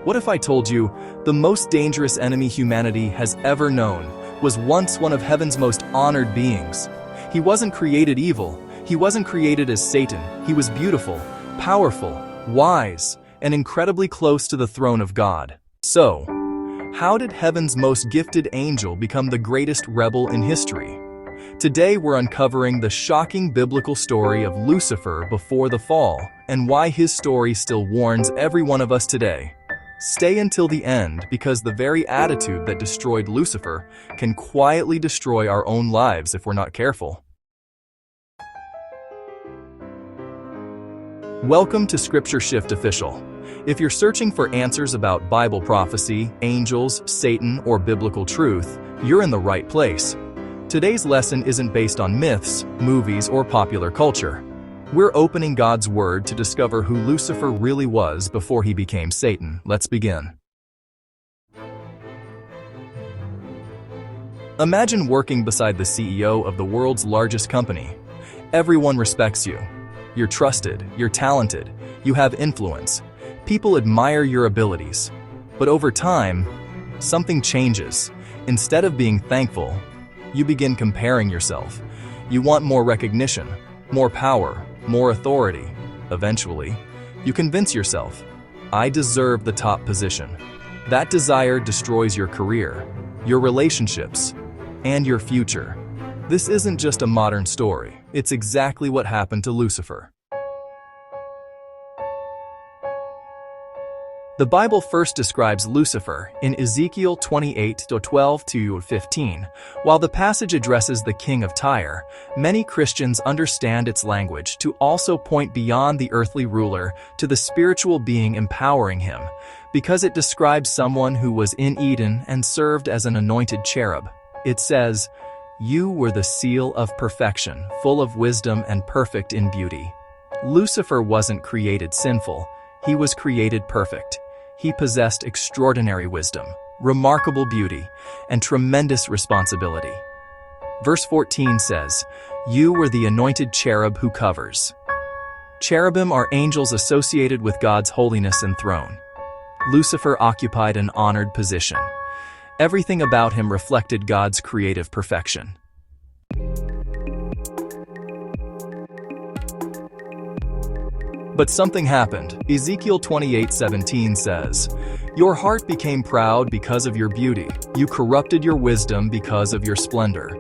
What if I told you the most dangerous enemy humanity has ever known was once one of heaven's most honored beings? He wasn't created evil. He wasn't created as Satan. He was beautiful, powerful, wise, and incredibly close to the throne of God. So, how did heaven's most gifted angel become the greatest rebel in history? Today we're uncovering the shocking biblical story of Lucifer before the fall, and why his story still warns every one of us today. Stay until the end, because the very attitude that destroyed Lucifer can quietly destroy our own lives if we're not careful. Welcome to ScriptureShiftOfficial. If you're searching for answers about Bible prophecy, angels, Satan, or biblical truth, you're in the right place. Today's lesson isn't based on myths, movies, or popular culture. We're opening God's Word to discover who Lucifer really was before he became Satan. Let's begin. Imagine working beside the CEO of the world's largest company. Everyone respects you. You're trusted, you're talented, you have influence. People admire your abilities. But over time, something changes. Instead of being thankful, you begin comparing yourself. You want more recognition, more power, more authority. Eventually, you convince yourself, I deserve the top position. That desire destroys your career, your relationships, and your future. This isn't just a modern story. It's exactly what happened to Lucifer. The Bible first describes Lucifer in Ezekiel 28:12-15. While the passage addresses the king of Tyre, many Christians understand its language to also point beyond the earthly ruler to the spiritual being empowering him, because it describes someone who was in Eden and served as an anointed cherub. It says, "You were the seal of perfection, full of wisdom and perfect in beauty." Lucifer wasn't created sinful, he was created perfect. He possessed extraordinary wisdom, remarkable beauty, and tremendous responsibility. Verse 14 says, "You were the anointed cherub who covers." Cherubim are angels associated with God's holiness and throne. Lucifer occupied an honored position. Everything about him reflected God's creative perfection. But something happened. Ezekiel 28:17 says, "Your heart became proud because of your beauty. You corrupted your wisdom because of your splendor."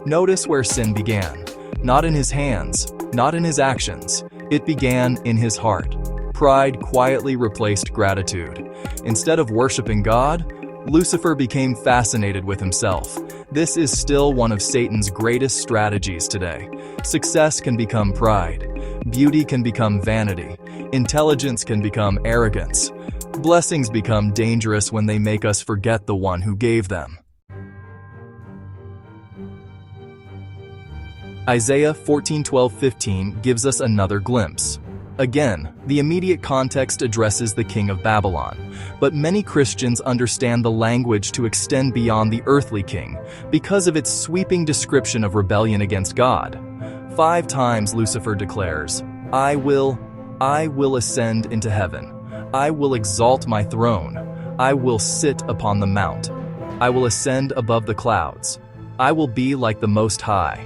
Notice where sin began. Not in his hands, not in his actions. It began in his heart. Pride quietly replaced gratitude. Instead of worshiping God, Lucifer became fascinated with himself. This is still one of Satan's greatest strategies today. Success can become pride. Beauty can become vanity. Intelligence can become arrogance. Blessings become dangerous when they make us forget the one who gave them. Isaiah 14:12-15 gives us another glimpse. Again, the immediate context addresses the king of Babylon, but many Christians understand the language to extend beyond the earthly king because of its sweeping description of rebellion against God. 5 times Lucifer declares, I will ascend into heaven. I will exalt my throne. I will sit upon the mount. I will ascend above the clouds. I will be like the Most High."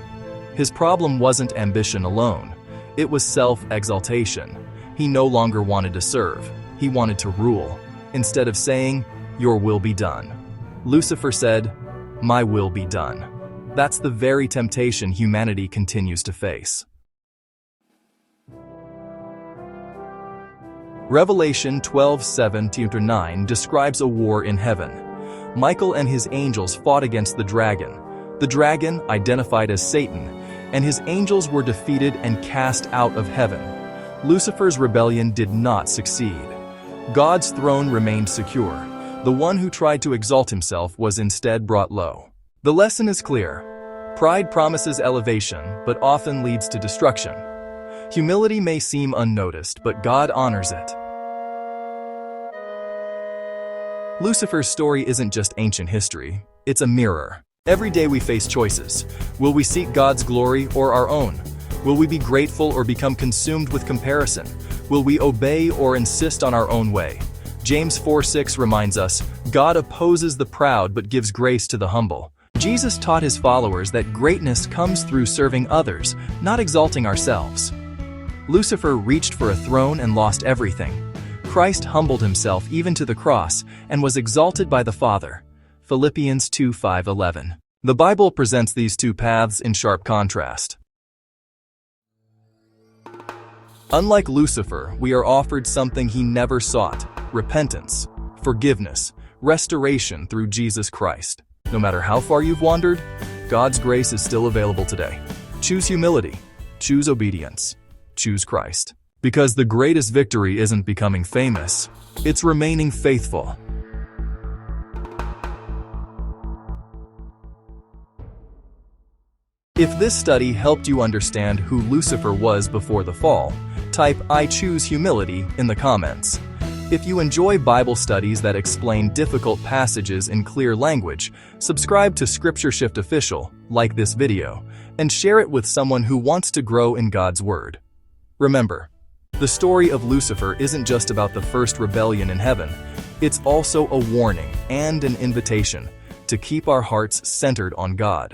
His problem wasn't ambition alone. It was self-exaltation. He no longer wanted to serve. He wanted to rule. Instead of saying, "Your will be done," Lucifer said, "My will be done." That's the very temptation humanity continues to face. Revelation 12:7-9 describes a war in heaven. Michael and his angels fought against the dragon. The dragon, identified as Satan, and his angels were defeated and cast out of heaven. Lucifer's rebellion did not succeed. God's throne remained secure. The one who tried to exalt himself was instead brought low. The lesson is clear. Pride promises elevation, but often leads to destruction. Humility may seem unnoticed, but God honors it. Lucifer's story isn't just ancient history, it's a mirror. Every day we face choices. Will we seek God's glory or our own? Will we be grateful or become consumed with comparison? Will we obey or insist on our own way? James 4:6 reminds us, God opposes the proud but gives grace to the humble. Jesus taught his followers that greatness comes through serving others, not exalting ourselves. Lucifer reached for a throne and lost everything. Christ humbled himself even to the cross and was exalted by the Father. Philippians 2:5-11. The Bible presents these two paths in sharp contrast. Unlike Lucifer, we are offered something he never sought: repentance, forgiveness, restoration through Jesus Christ. No matter how far you've wandered, God's grace is still available today. Choose humility, choose obedience, choose Christ. Because the greatest victory isn't becoming famous, it's remaining faithful. If this study helped you understand who Lucifer was before the fall, type "I choose humility" in the comments. If you enjoy Bible studies that explain difficult passages in clear language, subscribe to ScriptureShiftOfficial, like this video, and share it with someone who wants to grow in God's Word. Remember, the story of Lucifer isn't just about the first rebellion in heaven. It's also a warning and an invitation to keep our hearts centered on God.